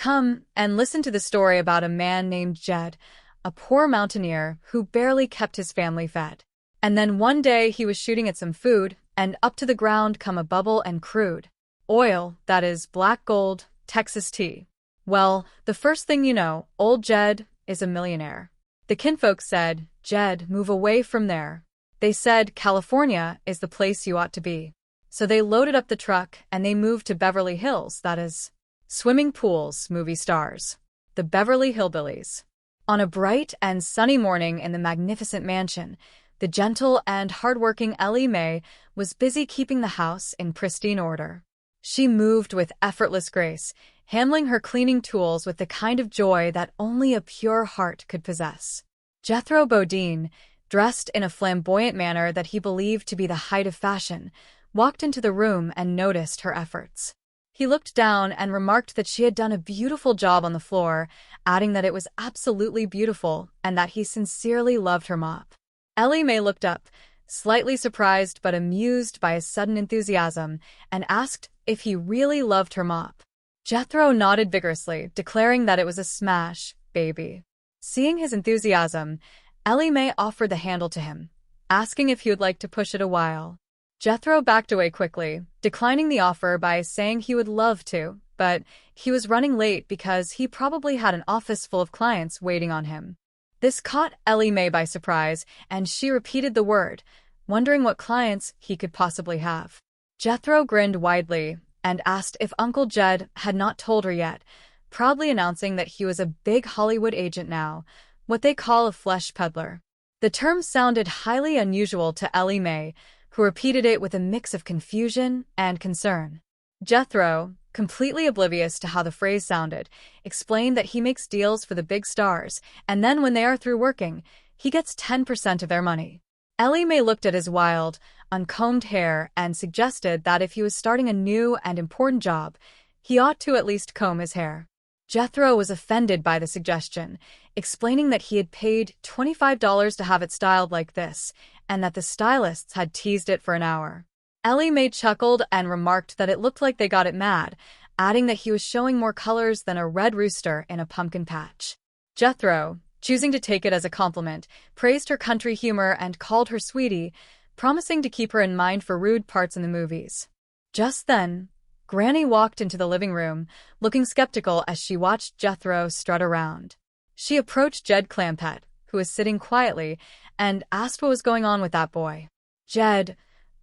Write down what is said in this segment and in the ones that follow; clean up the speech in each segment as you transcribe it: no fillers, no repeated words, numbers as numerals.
Come and listen to the story about a man named Jed, a poor mountaineer who barely kept his family fed. And then one day he was shooting at some food, and up to the ground come a bubble and crude oil, that is black gold, Texas tea. Well, the first thing you know, old Jed is a millionaire. The kinfolk said, "Jed, move away from there." They said, "California is the place you ought to be." So they loaded up the truck and they moved to Beverly Hills, that is, swimming pools, movie stars. The Beverly Hillbillies. On a bright and sunny morning in the magnificent mansion, the gentle and hardworking Ellie Mae was busy keeping the house in pristine order. She moved with effortless grace, handling her cleaning tools with the kind of joy that only a pure heart could possess. Jethro Bodine, dressed in a flamboyant manner that he believed to be the height of fashion, walked into the room and noticed her efforts. He looked down and remarked that she had done a beautiful job on the floor, adding that it was absolutely beautiful and that he sincerely loved her mop. Ellie Mae looked up, slightly surprised but amused by his sudden enthusiasm, and asked if he really loved her mop. Jethro nodded vigorously, declaring that it was a smash, baby. Seeing his enthusiasm, Ellie Mae offered the handle to him, asking if he would like to push it a while. Jethro backed away quickly, declining the offer by saying he would love to, but he was running late because he probably had an office full of clients waiting on him. This caught Ellie Mae by surprise, and she repeated the word, wondering what clients he could possibly have. Jethro grinned widely and asked if Uncle Jed had not told her yet, proudly announcing that he was a big Hollywood agent now, what they call a flesh peddler. The term sounded highly unusual to Ellie Mae, who repeated it with a mix of confusion and concern. Jethro, completely oblivious to how the phrase sounded, explained that he makes deals for the big stars, and then when they are through working, he gets 10% of their money. Ellie Mae looked at his wild, uncombed hair and suggested that if he was starting a new and important job, he ought to at least comb his hair. Jethro was offended by the suggestion, explaining that he had paid $25 to have it styled like this, and that the stylists had teased it for an hour. Ellie Mae chuckled and remarked that it looked like they got it mad, adding that he was showing more colors than a red rooster in a pumpkin patch. Jethro, choosing to take it as a compliment, praised her country humor and called her sweetie, promising to keep her in mind for rude parts in the movies. Just then, Granny walked into the living room, looking skeptical as she watched Jethro strut around. She approached Jed Clampett, who was sitting quietly, and asked what was going on with that boy. Jed,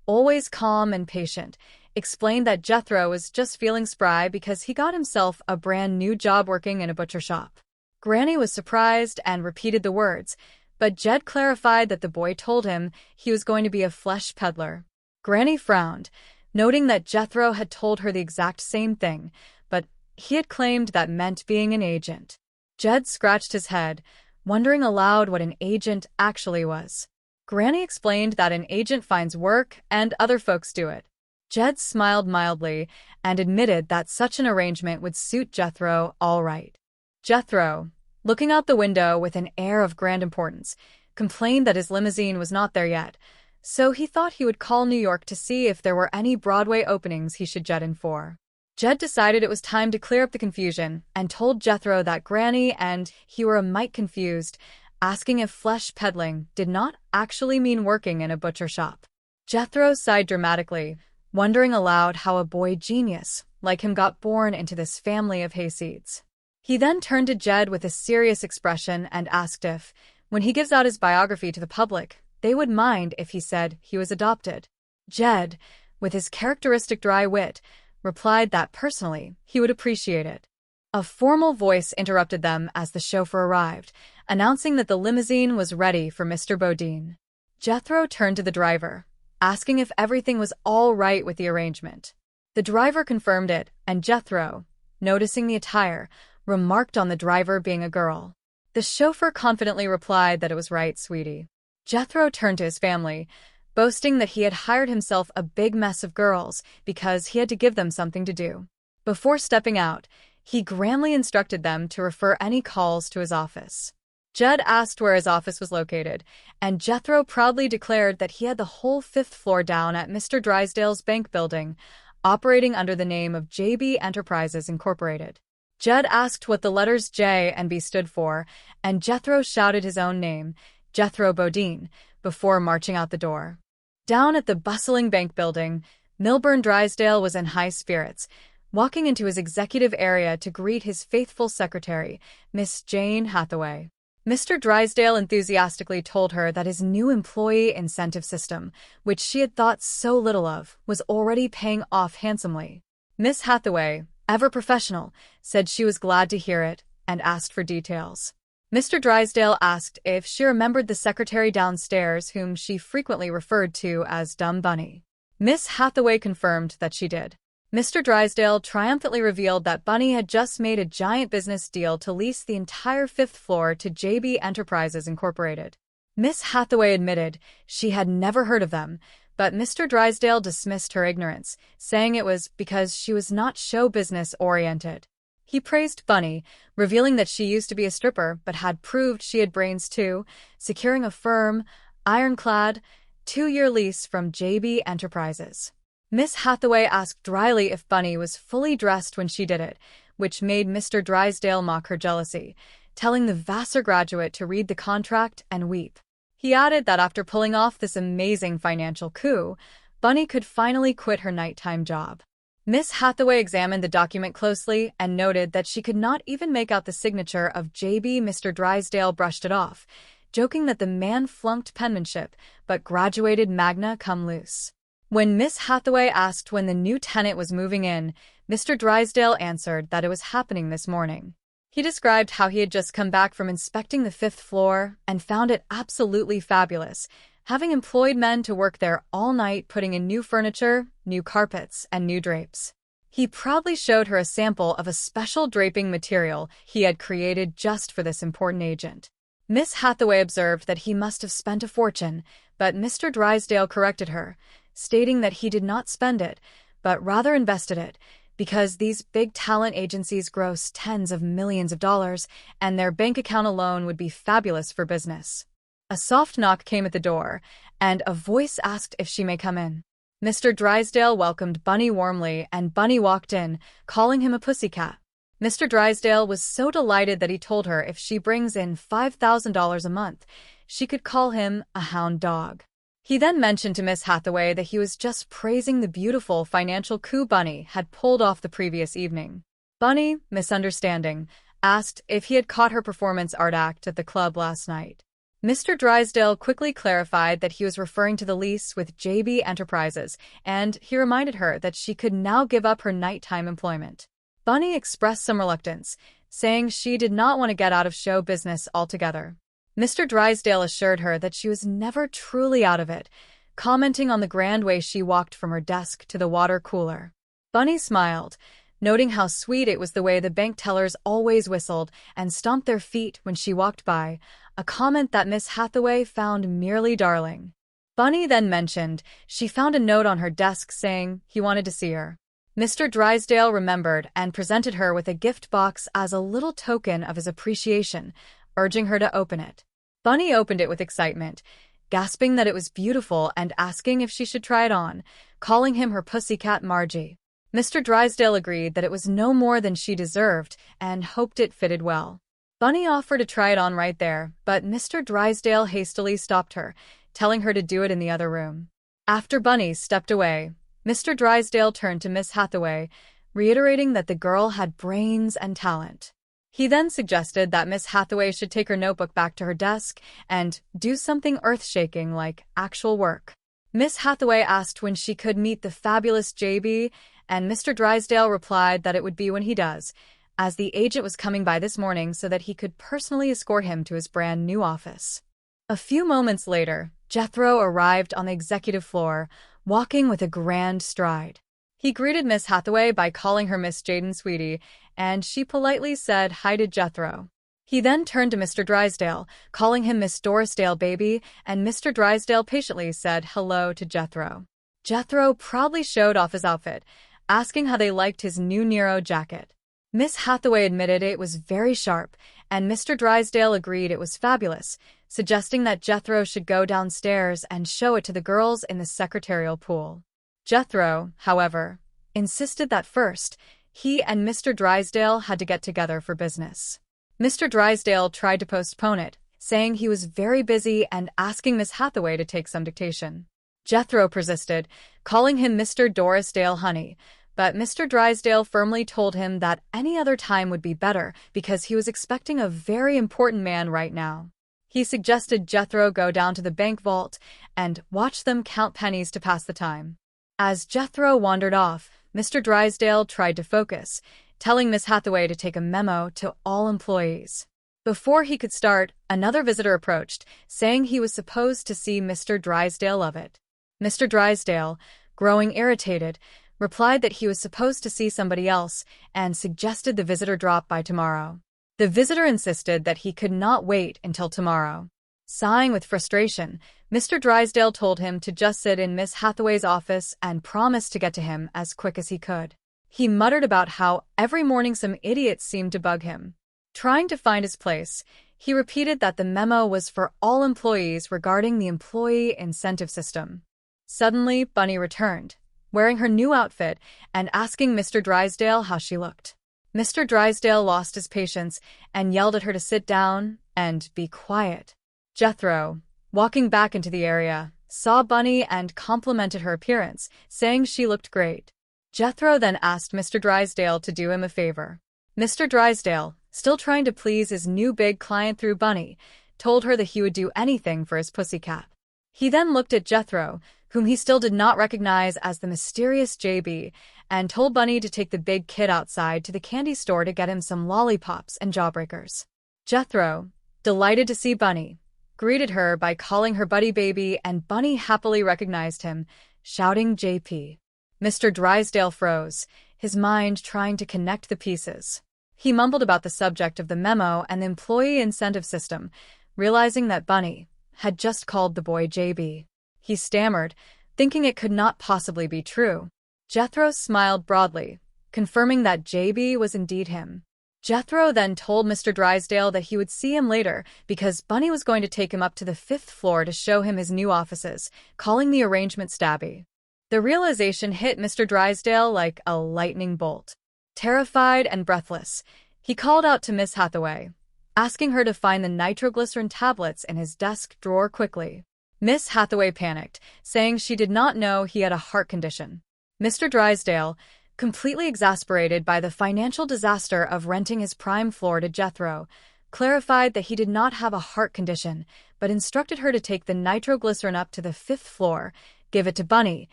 always calm and patient, explained that Jethro was just feeling spry because he got himself a brand new job working in a butcher shop. Granny was surprised and repeated the words, but Jed clarified that the boy told him he was going to be a flesh peddler. Granny frowned, noting that Jethro had told her the exact same thing, but he had claimed that meant being an agent. Jed scratched his head, wondering aloud what an agent actually was. Granny explained that an agent finds work and other folks do it. Jed smiled mildly and admitted that such an arrangement would suit Jethro all right. Jethro, looking out the window with an air of grand importance, complained that his limousine was not there yet, so he thought he would call New York to see if there were any Broadway openings he should jet in for. Jed decided it was time to clear up the confusion and told Jethro that Granny and he were a mite confused, asking if flesh peddling did not actually mean working in a butcher shop. Jethro sighed dramatically, wondering aloud how a boy genius like him got born into this family of hayseeds. He then turned to Jed with a serious expression and asked if, when he gives out his biography to the public, they would mind if he said he was adopted. Jed, with his characteristic dry wit, replied that personally he would appreciate it. A formal voice interrupted them as the chauffeur arrived, announcing that the limousine was ready for Mr. Bodine. Jethro turned to the driver, asking if everything was all right with the arrangement. The driver confirmed it, and Jethro, noticing the attire, remarked on the driver being a girl. The chauffeur confidently replied that it was right, sweetie. Jethro turned to his family, boasting that he had hired himself a big mess of girls because he had to give them something to do. Before stepping out, he grandly instructed them to refer any calls to his office. Jed asked where his office was located, and Jethro proudly declared that he had the whole 5th floor down at Mr. Drysdale's bank building, operating under the name of JB Enterprises Incorporated. Jed asked what the letters J and B stood for, and Jethro shouted his own name, Jethro Bodine, before marching out the door. Down at the bustling bank building, Milburn Drysdale was in high spirits, walking into his executive area to greet his faithful secretary, Miss Jane Hathaway. Mr. Drysdale enthusiastically told her that his new employee incentive system, which she had thought so little of, was already paying off handsomely. Miss Hathaway, ever professional, said she was glad to hear it and asked for details. Mr. Drysdale asked if she remembered the secretary downstairs whom she frequently referred to as Dumb Bunny. Miss Hathaway confirmed that she did. Mr. Drysdale triumphantly revealed that Bunny had just made a giant business deal to lease the entire 5th floor to JB Enterprises Incorporated. Miss Hathaway admitted she had never heard of them, but Mr. Drysdale dismissed her ignorance, saying it was because she was not show business-oriented. He praised Bunny, revealing that she used to be a stripper but had proved she had brains too, securing a firm, ironclad, 2-year lease from JB Enterprises. Miss Hathaway asked dryly if Bunny was fully dressed when she did it, which made Mr. Drysdale mock her jealousy, telling the Vassar graduate to read the contract and weep. He added that after pulling off this amazing financial coup, Bunny could finally quit her nighttime job. Miss Hathaway examined the document closely and noted that she could not even make out the signature of JB. Mr. Drysdale brushed it off, joking that the man flunked penmanship but graduated magna cum laude. When Miss Hathaway asked when the new tenant was moving in, Mr. Drysdale answered that it was happening this morning. He described how he had just come back from inspecting the 5th floor and found it absolutely fabulous, having employed men to work there all night putting in new furniture, new carpets, and new drapes. He proudly showed her a sample of a special draping material he had created just for this important agent. Miss Hathaway observed that he must have spent a fortune, but Mr. Drysdale corrected her, stating that he did not spend it, but rather invested it, because these big talent agencies gross tens of millions of dollars, and their bank account alone would be fabulous for business. A soft knock came at the door, and a voice asked if she may come in. Mr. Drysdale welcomed Bunny warmly, and Bunny walked in, calling him a pussycat. Mr. Drysdale was so delighted that he told her if she brings in $5,000 a month, she could call him a hound dog. He then mentioned to Miss Hathaway that he was just praising the beautiful financial coup Bunny had pulled off the previous evening. Bunny, misunderstanding, asked if he had caught her performance art act at the club last night. Mr. Drysdale quickly clarified that he was referring to the lease with JB Enterprises, and he reminded her that she could now give up her nighttime employment. Bunny expressed some reluctance, saying she did not want to get out of show business altogether. Mr. Drysdale assured her that she was never truly out of it, commenting on the grand way she walked from her desk to the water cooler. Bunny smiled, noting how sweet it was the way the bank tellers always whistled and stomped their feet when she walked by, a comment that Miss Hathaway found merely darling. Bunny then mentioned she found a note on her desk saying he wanted to see her. Mr. Drysdale remembered and presented her with a gift box as a little token of his appreciation, urging her to open it. Bunny opened it with excitement, gasping that it was beautiful and asking if she should try it on, calling him her pussycat Margie. Mr. Drysdale agreed that it was no more than she deserved and hoped it fitted well. Bunny offered to try it on right there, but Mr. Drysdale hastily stopped her, telling her to do it in the other room. After Bunny stepped away, Mr. Drysdale turned to Miss Hathaway, reiterating that the girl had brains and talent. He then suggested that Miss Hathaway should take her notebook back to her desk and do something earth-shaking like actual work. Miss Hathaway asked when she could meet the fabulous JB, and Mr. Drysdale replied that it would be when he does, as the agent was coming by this morning so that he could personally escort him to his brand new office. A few moments later, Jethro arrived on the executive floor, walking with a grand stride. He greeted Miss Hathaway by calling her Miss Jaden Sweetie, and she politely said hi to Jethro. He then turned to Mr. Drysdale, calling him Miss Dorisdale Baby, and Mr. Drysdale patiently said hello to Jethro. Jethro proudly showed off his outfit, asking how they liked his new Nero jacket. Miss Hathaway admitted it was very sharp, and Mr. Drysdale agreed it was fabulous, suggesting that Jethro should go downstairs and show it to the girls in the secretarial pool. Jethro, however, insisted that first, he and Mr. Drysdale had to get together for business. Mr. Drysdale tried to postpone it, saying he was very busy and asking Miss Hathaway to take some dictation. Jethro persisted, calling him Mr. Dorisdale honey, but Mr. Drysdale firmly told him that any other time would be better because he was expecting a very important man right now. He suggested Jethro go down to the bank vault and watch them count pennies to pass the time. As Jethro wandered off, Mr. Drysdale tried to focus, telling Miss Hathaway to take a memo to all employees. Before he could start, another visitor approached, saying he was supposed to see Mr. Drysdale of it. Mr. Drysdale, growing irritated, replied that he was supposed to see somebody else and suggested the visitor drop by tomorrow. The visitor insisted that he could not wait until tomorrow. Sighing with frustration, Mr. Drysdale told him to just sit in Miss Hathaway's office and promised to get to him as quick as he could. He muttered about how every morning some idiot seemed to bug him. Trying to find his place, he repeated that the memo was for all employees regarding the employee incentive system. Suddenly, Bunny returned, wearing her new outfit and asking Mr. Drysdale how she looked. Mr. Drysdale lost his patience and yelled at her to sit down and be quiet. Jethro, walking back into the area, saw Bunny and complimented her appearance, saying she looked great. Jethro then asked Mr. Drysdale to do him a favor. Mr. Drysdale, still trying to please his new big client through Bunny, told her that he would do anything for his pussycat. He then looked at Jethro, whom he still did not recognize as the mysterious JB, and told Bunny to take the big kid outside to the candy store to get him some lollipops and jawbreakers. Jethro, delighted to see Bunny, greeted her by calling her Buddy Baby, and Bunny happily recognized him, shouting JP. Mr. Drysdale froze, his mind trying to connect the pieces. He mumbled about the subject of the memo and the employee incentive system, realizing that Bunny had just called the boy JB. He stammered, thinking it could not possibly be true. Jethro smiled broadly, confirming that JB was indeed him. Jethro then told Mr. Drysdale that he would see him later because Bunny was going to take him up to the 5th floor to show him his new offices, calling the arrangement stabby. The realization hit Mr. Drysdale like a lightning bolt. Terrified and breathless, he called out to Miss Hathaway, asking her to find the nitroglycerin tablets in his desk drawer quickly. Miss Hathaway panicked, saying she did not know he had a heart condition. Mr. Drysdale, completely exasperated by the financial disaster of renting his prime floor to Jethro, clarified that he did not have a heart condition, but instructed her to take the nitroglycerin up to the 5th floor, give it to Bunny,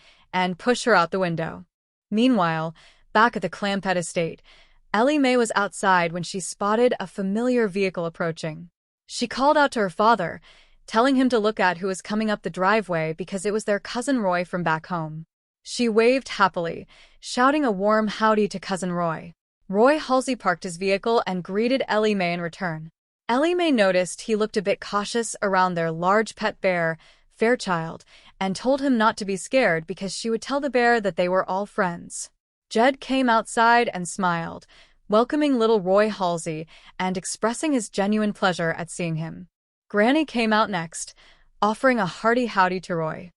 and push her out the window. Meanwhile, back at the Clampett estate, Ellie Mae was outside when she spotted a familiar vehicle approaching. She called out to her father, telling him to look at who was coming up the driveway because it was their cousin Roy from back home. She waved happily, shouting a warm howdy to Cousin Roy. Roy Halsey parked his vehicle and greeted Ellie Mae in return. Ellie Mae noticed he looked a bit cautious around their large pet bear, Fairchild, and told him not to be scared because she would tell the bear that they were all friends. Jed came outside and smiled, welcoming little Roy Halsey and expressing his genuine pleasure at seeing him. Granny came out next, offering a hearty howdy to Roy.